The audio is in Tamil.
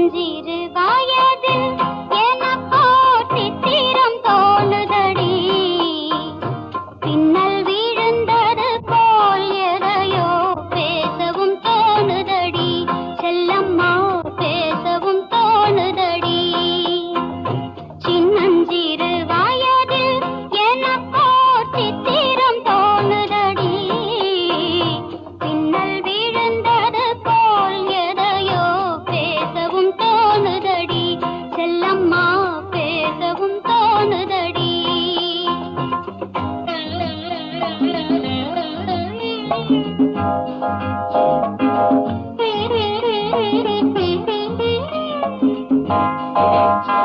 சின்னஞ்சிறு வயதில் எனக்கோ சித்திரம் தோணுதடி. பின்னல் விழுந்தது போல் எதையோ பேசவும் தோணுதடி. செல்லம்மா பேசவும் தோணுதடி. சின்னஞ்சிறு வயதில் எனக்கோ சித்திரம் தோணுதடி. பின்னல் விழுந்தது போல் எதையோ பேசவும் தோணுதடி. செல்லம்மா பேசவும் தோணுதடி. Thank you.